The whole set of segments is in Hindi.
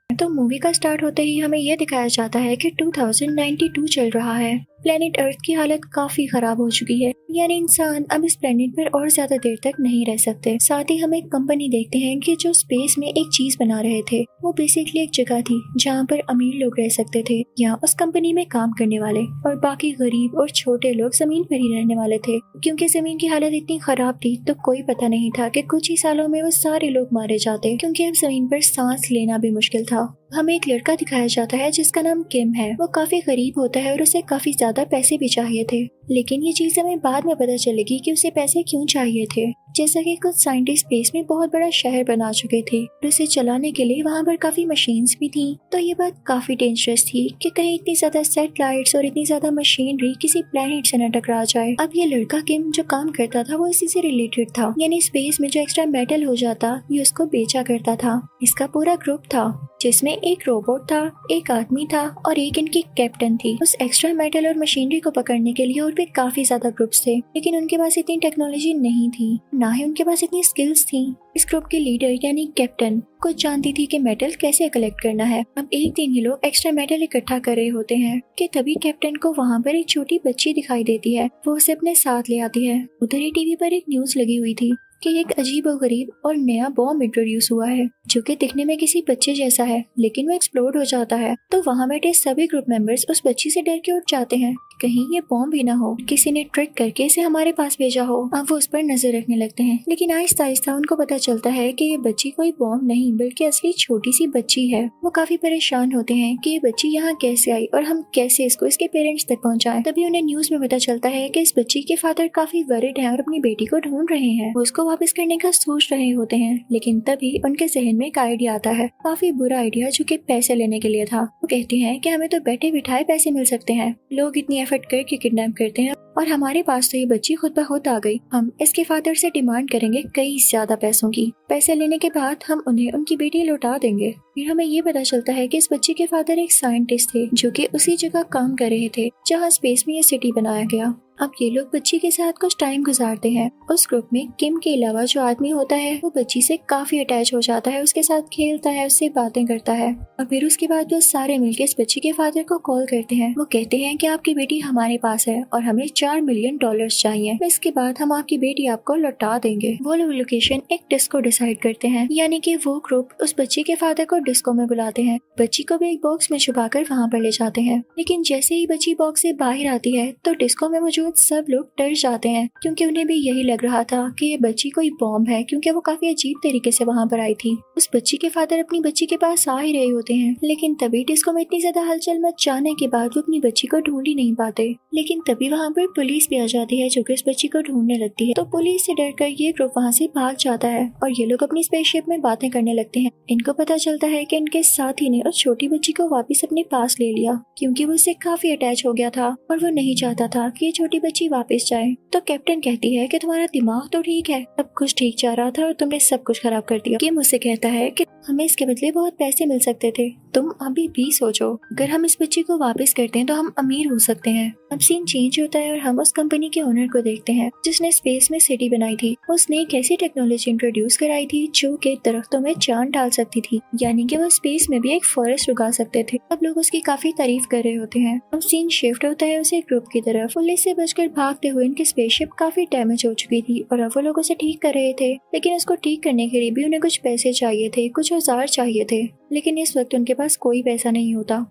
तो मूवी का स्टार्ट होते ही हमें यह दिखाया जाता है कि 2092 चल रहा है। प्लेनेट अर्थ की हालत काफी खराब हो चुकी है, यानी इंसान अब इस प्लेनेट पर और ज्यादा देर तक नहीं रह सकते। साथ ही हम एक कंपनी देखते हैं कि जो स्पेस में एक चीज बना रहे थे, वो बेसिकली एक जगह थी जहाँ पर अमीर लोग रह सकते थे या उस कंपनी में काम करने वाले, और बाकी गरीब और छोटे लोग जमीन पर ही रहने वाले थे। क्योंकि जमीन की हालत इतनी खराब थी तो कोई पता नहीं था कि कुछ ही सालों में वो सारे लोग मारे जाते, क्योंकि अब जमीन पर सांस लेना भी मुश्किल था। हमें एक लड़का दिखाया जाता है जिसका नाम किम है। वो काफी गरीब होता है और उसे काफी ज्यादा पैसे भी चाहिए थे, लेकिन ये चीज हमें बाद में पता चलेगी कि उसे पैसे क्यों चाहिए थे। जैसा कि कुछ साइंटिस्ट स्पेस में बहुत बड़ा शहर बना चुके थे और उसे चलाने के लिए वहाँ पर काफी मशीन्स भी थी। तो ये बात काफी डेंजरस थी कि कहीं इतनी ज्यादा सैटेलाइट्स और इतनी ज्यादा मशीनरी किसी प्लेनेट से न टकरा जाए। अब ये लड़का किम जो काम करता था वो इसी से रिलेटेड था, यानी स्पेस में जो एक्स्ट्रा मेटल हो जाता ये उसको बेचा करता था। इसका पूरा ग्रुप था जिसमें एक रोबोट था, एक आदमी था और एक इनकी कैप्टन थी। उस एक्स्ट्रा मेटल और मशीनरी को पकड़ने के लिए और भी काफी ज्यादा ग्रुप्स थे, लेकिन उनके पास इतनी टेक्नोलॉजी नहीं थी, ना ही उनके पास इतनी स्किल्स थी। इस ग्रुप की लीडर यानी कैप्टन कुछ जानती थी कि मेटल कैसे कलेक्ट करना है। अब एक दिन ये लोग एक्स्ट्रा मेटल इकट्ठा कर रहे होते हैं कि तभी कैप्टन को वहाँ पर एक छोटी बच्ची दिखाई देती है। वो उसे अपने साथ ले आती है। उधर ही टीवी पर एक न्यूज लगी हुई थी कि एक अजीब और गरीब और नया बॉम्ब इंट्रोड्यूस हुआ है जो कि दिखने में किसी बच्चे जैसा है, लेकिन वो एक्सप्लोड हो जाता है। तो वहाँ बैठे सभी ग्रुप मेंबर्स उस बच्ची से डर के उठ जाते हैं, कहीं ये बॉम्ब ही ना हो, किसी ने ट्रिक करके इसे हमारे पास भेजा हो। अब वो उस पर नजर रखने लगते हैं, लेकिन आहिस्ता आहिस्ता उनको पता चलता है कि ये बच्ची कोई बॉम्ब नहीं बल्कि असली छोटी सी बच्ची है। वो काफी परेशान होते हैं कि ये बच्ची यहाँ कैसे आई और हम कैसे इसको इसके पेरेंट्स तक पहुँचाएं। तभी उन्हें न्यूज में पता चलता है कि इस बच्ची के फादर काफी वरिड हैं और अपनी बेटी को ढूंढ रहे हैं। वो उसको वापस करने का सोच रहे होते हैं, लेकिन तभी उनके जहन में एक आइडिया आता है, काफी बुरा आइडिया जो कि पैसे लेने के लिए था। वो कहते हैं कि हमें तो बैठे बिठाए पैसे मिल सकते हैं, लोग इतनी एफर्ट करके किडनैप करते हैं और हमारे पास तो ये बच्ची खुद ब खुद आ गई। हम इसके फादर से डिमांड करेंगे कई ज्यादा पैसों की। पैसे लेने के बाद हम उन्हें उनकी बेटी लौटा देंगे। फिर हमें ये पता चलता है कि इस बच्चे के फादर एक साइंटिस्ट थे जो कि उसी जगह काम कर रहे थे जहाँ स्पेस में ये सिटी बनाया गया। अब ये लोग बच्ची के साथ कुछ टाइम गुजारते हैं। उस ग्रुप में किम के अलावा जो आदमी होता है वो बच्ची से काफी अटैच हो जाता है, उसके साथ खेलता है, उससे बातें करता है। और फिर उसके बाद वो सारे मिलकर इस बच्ची के फादर को कॉल करते हैं। वो कहते हैं कि आपकी बेटी हमारे पास है और हमें $4 मिलियन चाहिए। इसके बाद हम आपकी बेटी आपको लौटा देंगे। वो लोग लोकेशन एक डिस्को डिसाइड करते हैं, यानी कि वो ग्रुप उस बच्ची के फादर को डिस्को में बुलाते हैं। बच्ची को भी एक बॉक्स में छुपाकर वहाँ पर ले जाते हैं, लेकिन जैसे ही बच्ची बॉक्स से बाहर आती है तो डिस्को में मौजूद सब लोग डर जाते हैं, क्योंकि उन्हें भी यही लग रहा था कि ये बच्ची कोई बॉम्ब है, क्योंकि वो काफी अजीब तरीके से वहाँ पर आई थी। उस बच्ची के फादर अपनी बच्ची के पास आ ही रहे होते हैं, लेकिन तभी डिस्को में इतनी ज्यादा हलचल मच जाने के बाद वो अपनी बच्ची को ढूंढ ही नहीं पाते। लेकिन तभी वहाँ पर पुलिस भी आ जाती है जो कि इस बच्ची को ढूंढने लगती है। तो पुलिस से डरकर ये ग्रुप वहाँ से भाग जाता है और ये लोग अपनी स्पेसशिप में बातें करने लगते हैं। इनको पता चलता है कि इनके साथी ने उस छोटी बच्ची को वापस अपने पास ले लिया, क्योंकि वो उससे काफी अटैच हो गया था और वो नहीं चाहता था कि ये छोटी बच्ची वापस जाए। तो कैप्टन कहती है कि तुम्हारा दिमाग तो ठीक है, सब कुछ ठीक जा रहा था और तुमने सब कुछ खराब कर दिया। किम मुझसे कहता है कि हमें इसके बदले बहुत पैसे मिल सकते थे, तुम अभी भी सोचो, अगर हम इस बच्ची को वापस करते हैं तो हम अमीर हो सकते हैं। अब सीन चेंज होता है और हम उस कंपनी के ओनर को देखते हैं जिसने स्पेस में सिटी बनाई थी। उसने एक ऐसी टेक्नोलॉजी इंट्रोड्यूस कराई थी जो कि दरख्तों में जान डाल सकती थी, यानी कि वो स्पेस में भी एक फॉरेस्ट उगा सकते थे। अब लोग उसकी काफी तारीफ कर रहे होते हैं। अब सीन शिफ्ट होता है उसे ग्रुप की तरफ। पुलिस से बचकर भागते हुए उनकी स्पेसशिप काफी डैमेज हो चुकी थी और अब वो लोग उसे ठीक कर रहे थे, लेकिन उसको ठीक करने के लिए भी उन्हें कुछ पैसे चाहिए थे, कुछ औजार चाहिए थे, लेकिन इस वक्त उनके पास कोई पैसा नहीं होता।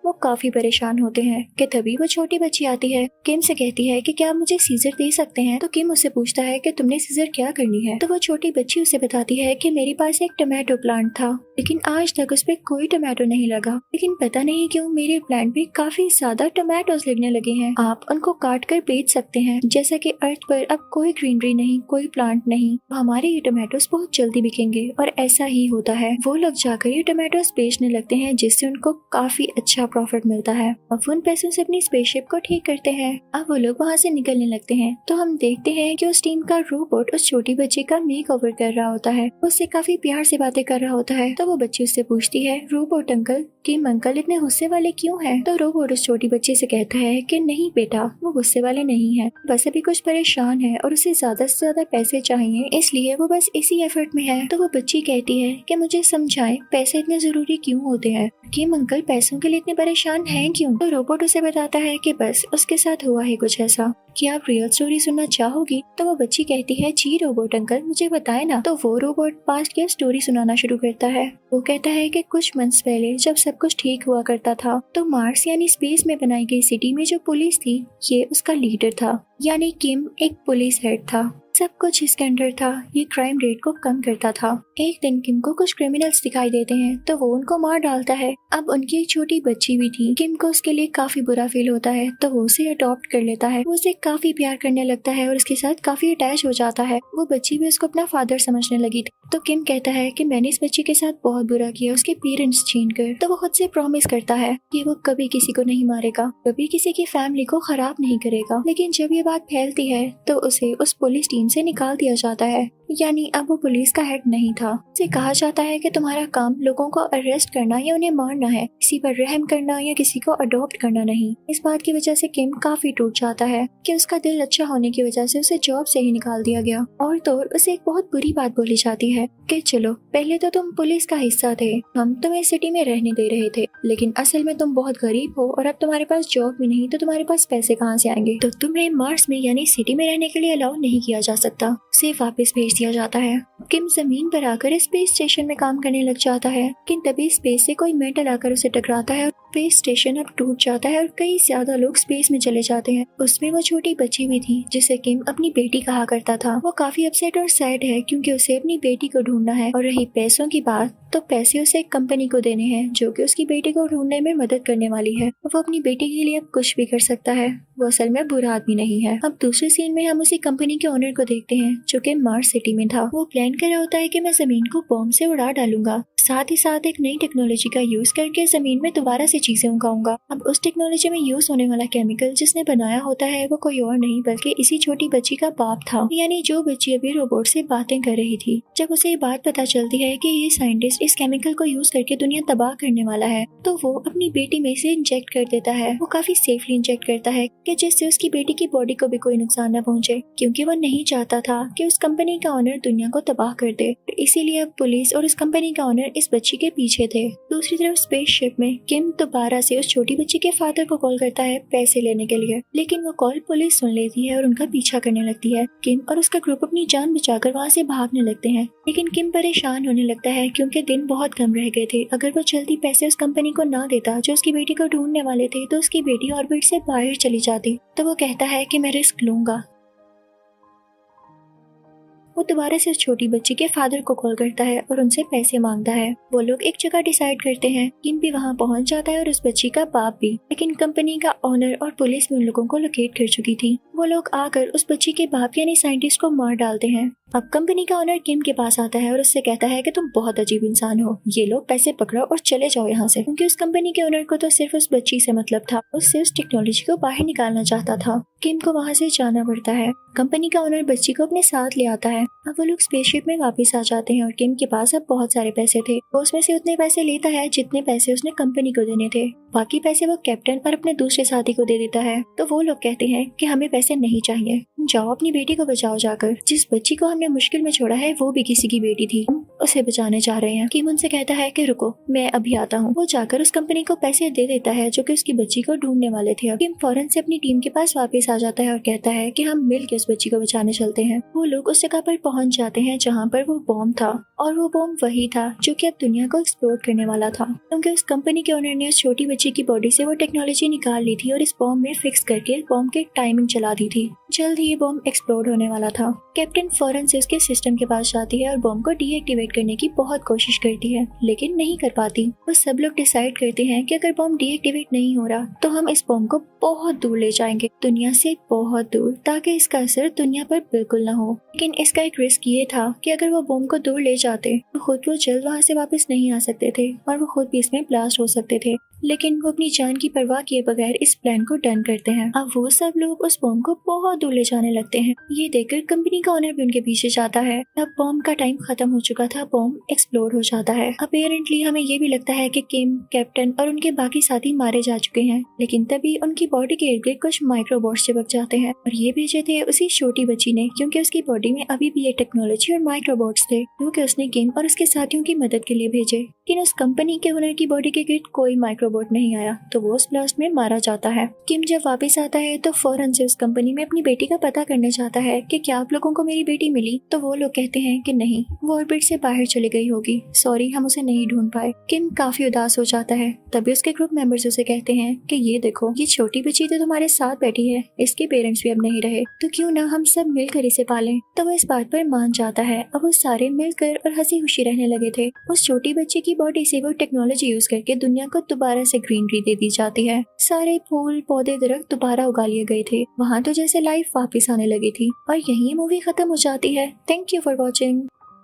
वो काफी परेशान होते हैं कि तभी वो छोटी बच्ची आती है। किम से कहती है कि क्या आप मुझे सीजर दे सकते हैं। तो किम उससे पूछता है कि तुमने सीजर क्या करनी है। तो वो छोटी बच्ची उसे बताती है कि मेरे पास एक टमाटो प्लांट था, लेकिन आज तक उस पे कोई टमाटो नहीं लगा, लेकिन पता नहीं क्यों मेरे प्लांट पे काफी ज्यादा टमाटोज लगने लगे हैं। आप उनको काट कर बेच सकते हैं। जैसा कि अर्थ पर अब कोई ग्रीनरी नहीं, कोई प्लांट नहीं, तो हमारे ये टमाटोज बहुत जल्दी बिकेंगे। और ऐसा ही होता है। वो लोग जाकर ये टमाटोज बेचने लगते हैं, जिससे उनको काफी अच्छा प्रॉफिट प्रॉफिट मिलता है। अब उन पैसों से अपनी स्पेसशिप को ठीक करते हैं। अब वो लोग वहाँ से निकलने लगते हैं तो हम देखते हैं कि उस टीम का रोबोट उस छोटी बच्ची का मेक ओवर कर रहा होता है। उससे काफी प्यार से बातें कर रहा होता है। तो वो बच्ची उससे पूछती है, रोबोट अंकल किम अंकल इतने गुस्से वाले क्यों हैं? तो रोबोट उस छोटी बच्ची से कहता है कि नहीं बेटा, वो गुस्से वाले नहीं है, बस अभी कुछ परेशान है और उसे ज्यादा से ज्यादा पैसे चाहिए, इसलिए वो बस इसी एफर्ट में है। तो वो बच्ची कहती है कि मुझे समझाएं पैसे इतने जरूरी क्यों होते हैं, किम अंकल पैसों के लिए इतने परेशान हैं क्यों? तो रोबोट उसे बताता है कि बस उसके साथ हुआ है कुछ ऐसा। क्या आप रियल स्टोरी सुनना चाहोगी? तो वो बच्ची कहती है जी रोबोट अंकल मुझे बताए ना। तो वो रोबोट पास्ट की स्टोरी सुनाना शुरू करता है। वो कहता है कि कुछ मंथ्स पहले जब सब कुछ ठीक हुआ करता था तो मार्स यानी स्पेस में बनाई गई सिटी में जो पुलिस थी ये उसका लीडर था, यानी किम एक पुलिस हेड था। सब कुछ इसके अंडर था, ये क्राइम रेट को कम करता था। एक दिन किम को कुछ क्रिमिनल्स दिखाई देते हैं तो वो उनको मार डालता है। अब उनकी एक छोटी बच्ची भी थी। किम को उसके लिए काफी बुरा फील होता है तो वो उसे अडॉप्ट कर लेता है। वो उसे काफी प्यार करने लगता है और उसके साथ काफी अटैच हो जाता है। वो बच्ची भी उसको अपना फादर समझने लगी थी। तो किम कहता है कि मैंने इस बच्ची के साथ बहुत बुरा किया उसके पेरेंट्स छीन कर। तो वो खुद से प्रॉमिस करता है कि वो कभी किसी को नहीं मारेगा, कभी किसी की फैमिली को खराब नहीं करेगा। लेकिन जब ये बात फैलती है तो उसे उस पुलिस टीम से निकाल दिया जाता है, यानी अब वो पुलिस का हेड नहीं था। उसे कहा जाता है कि तुम्हारा काम लोगों को अरेस्ट करना या उन्हें मारना है, किसी पर रहम करना या किसी को अडॉप्ट करना नहीं। इस बात की वजह से किम काफी टूट जाता है कि उसका दिल अच्छा होने की वजह से उसे जॉब से ही निकाल दिया गया। और तो उसे एक बहुत बुरी बात बोली जाती है कि चलो पहले तो तुम पुलिस का हिस्सा थे, हम तुम्हें सिटी में रहने दे रहे थे, लेकिन असल में तुम बहुत गरीब हो और अब तुम्हारे पास जॉब भी नहीं तो तुम्हारे पास पैसे कहाँ से आएंगे, तो तुम्हें मार्स में यानी सिटी में रहने के लिए अलाउ नहीं किया जा सकता। उसे वापस भेज दिया जाता है। किम जमीन पर आकर स्पेस स्टेशन में काम करने लग जाता है, लेकिन तभी स्पेस से कोई मेटल आकर उसे टकराता है और स्पेस स्टेशन अब टूट जाता है और कई ज्यादा लोग स्पेस में चले जाते हैं। उसमें वो छोटी बच्ची भी थी जिसे किम अपनी बेटी कहा करता था। वो काफी अपसेट और सैड है क्योंकि उसे अपनी बेटी को ढूंढना है। और रही पैसों की बात, तो पैसे उसे एक कंपनी को देने हैं जो कि उसकी बेटी को ढूंढने में मदद करने वाली है। वो अपनी बेटी के लिए अब कुछ भी कर सकता है। वो असल में बुरा आदमी नहीं है। अब दूसरे सीन में हम उसी कंपनी के ओनर को देखते हैं जो कि मार्स सिटी में था। वो प्लान कर रहा होता है कि मैं जमीन को बॉम्ब से उड़ा डालूंगा, साथ ही साथ एक नई टेक्नोलॉजी का यूज करके जमीन में दोबारा से चीजें उगाऊंगा। अब उस टेक्नोलॉजी में यूज होने वाला केमिकल जिसने बनाया होता है वो कोई और नहीं बल्कि इसी छोटी बच्ची का बाप था, यानी जो बच्ची अभी रोबोट से बातें कर रही थी। जब उसे ये बात पता चलती है कि ये साइंटिस्ट इस केमिकल को यूज करके दुनिया तबाह करने वाला है तो वो अपनी बेटी में इसे इंजेक्ट कर देता है। वो काफी सेफली इंजेक्ट करता है कि जिससे उसकी बेटी की बॉडी को भी कोई नुकसान न पहुंचे, क्योंकि वो नहीं चाहता था कि उस कंपनी का ओनर दुनिया को तबाह कर दे। इसीलिए अब पुलिस और उस कंपनी का ओनर इस बच्ची के पीछे थे। दूसरी तरफ स्पेसशिप में किम दोबारा से उस छोटी बच्ची के फादर को कॉल करता है पैसे लेने के लिए, लेकिन वो कॉल पुलिस सुन लेती है और उनका पीछा करने लगती है। किम और उसका ग्रुप अपनी जान बचाकर वहाँ से भागने लगते हैं, लेकिन किम परेशान होने लगता है क्योंकि दिन बहुत कम रह गए थे। अगर वो जल्दी पैसे उस कंपनी को ना देता जो उसकी बेटी को ढूंढने वाले थे तो उसकी बेटी ऑर्बिट से बाहर चली जाती। तो वो कहता है कि मैं रिस्क लूंगा। वो दोबारा से उस छोटी बच्ची के फादर को कॉल करता है और उनसे पैसे मांगता है। वो लोग एक जगह डिसाइड करते हैं। किम भी वहाँ पहुँच जाता है और उस बच्ची का बाप भी, लेकिन कंपनी का ओनर और पुलिस भी उन लोगों को लोकेट कर चुकी थी। वो लोग आकर उस बच्ची के बाप यानी साइंटिस्ट को मार डालते हैं। अब कंपनी का ओनर किम के पास आता है और उससे कहता है कि तुम बहुत अजीब इंसान हो, ये लोग पैसे पकड़ो और चले जाओ यहाँ से, क्योंकि उस कंपनी के ओनर को तो सिर्फ उस बच्ची से मतलब था, उससे उस टेक्नोलॉजी को बाहर निकालना चाहता था। किम को वहाँ से जाना पड़ता है। कंपनी का ओनर बच्ची को अपने साथ ले आता है। अब वो लोग स्पेसशिप में वापस आ जाते हैं और किम के पास अब बहुत सारे पैसे थे। वो उसमें से उतने पैसे लेता है जितने पैसे उसने कंपनी को देने थे। बाकी पैसे वो कैप्टन और अपने दूसरे साथी को दे देता है। तो वो लोग कहते हैं कि हमें पैसे नहीं चाहिए, जाओ अपनी बेटी को बचाओ जाकर। जिस बच्ची को हमने मुश्किल में छोड़ा है वो भी किसी की बेटी थी, हम उसे बचाने जा रहे हैं। किम उनसे कहता है कि रुको मैं अभी आता हूँ। वो जाकर उस कंपनी को पैसे दे देता है जो कि उसकी बच्ची को ढूंढने वाले थे। किम फौरन से अपनी टीम के पास वापस आ जाता है और कहता है कि हम मिल के उस बच्ची को बचाने चलते हैं। वो लोग उस जगह पर पहुंच जाते हैं जहाँ पर वो बॉम्ब था, और वो बॉम्ब वही था जो कि अब दुनिया को एक्सप्लोड करने वाला था, क्योंकि उस कंपनी के ओनर ने उस छोटी बच्ची की बॉडी से वो टेक्नोलॉजी निकाल ली थी और इस बॉम्ब में फिक्स करके बॉम्ब की टाइमिंग चला दी थी, जल्द ही ये बॉम्ब एक्सप्लोड होने वाला था। कैप्टन फौरन से उसके सिस्टम के पास जाती है और बॉम्ब को डीएक्टिवेट करने की बहुत कोशिश करती है, लेकिन नहीं कर पाती। वो सब लोग डिसाइड करते हैं कि अगर बॉम्ब डीएक्टिवेट नहीं हो रहा तो हम इस बॉम्ब को बहुत दूर ले जाएंगे, दुनिया से बहुत दूर, ताकि इसका असर दुनिया पर बिल्कुल न हो। लेकिन इसका एक रिस्क ये था कि अगर वो बॉम्ब को दूर ले जाते तो खुद वो जल्द वहाँ से वापस नहीं आ सकते थे और वो खुद भी इसमें ब्लास्ट हो सकते थे। लेकिन वो अपनी जान की परवाह किए बगैर इस प्लान को डन करते हैं। अब वो सब लोग उस बॉम्ब को बहुत दूर ले जाने लगते हैं। ये देखकर कंपनी का ओनर भी उनके पीछे जाता है। अब बॉम्ब का टाइम खत्म हो चुका था, बॉम्ब एक्सप्लोड हो जाता है। अपेरेंटली हमें ये भी लगता है कि किम, कैप्टन और उनके बाकी साथी मारे जा चुके हैं, लेकिन तभी उनकी बॉडी के इर्द गिर्द कुछ माइक्रोबॉट्स चिपक जाते हैं और ये भेजे थे उसी छोटी बच्ची ने, क्योंकि उसकी बॉडी में अभी भी ये टेक्नोलॉजी और माइक्रोबॉट्स थे, क्योंकि उसने किम और उसके साथियों की मदद के लिए भेजे। लेकिन उस कंपनी के ओनर की बॉडी के गिर्द कोई माइक्रोबॉट नहीं आया, तो वो उस ब्लास्ट में मारा जाता है। किम जब वापस आता है तो फौरन से उस कंपनी में अपनी बेटी का पता करने जाता है कि क्या आप लोगों को मेरी बेटी मिली, तो वो लोग कहते हैं कि नहीं, वो ऑर्बिट से बाहर चली गई होगी, सॉरी हम उसे नहीं ढूंढ पाए। किम काफी उदास हो जाता है। तभी उसके ग्रुप मेंबर्स उसे कहते हैं कि ये देखो, ये छोटी बच्ची तो तुम्हारे साथ बैठी है, इसके पेरेंट्स भी अब नहीं रहे, तो क्यों ना हम सब मिलकर इसे पालें। तो वो इस बात पर मान जाता है। अब वो सारे मिलकर और हंसी खुशी रहने लगे थे। उस छोटी बच्ची की बॉडी से वो टेक्नोलॉजी यूज करके दुनिया को दोबारा से ग्रीनरी दे दी जाती है। सारे फूल पौधे दरख्त दोबारा उगा लिए गए थे। वहाँ तो जैसे लाइफ वापस आने लगी थी। और यही मूवी खत्म हो जाती है। Thank you for watching.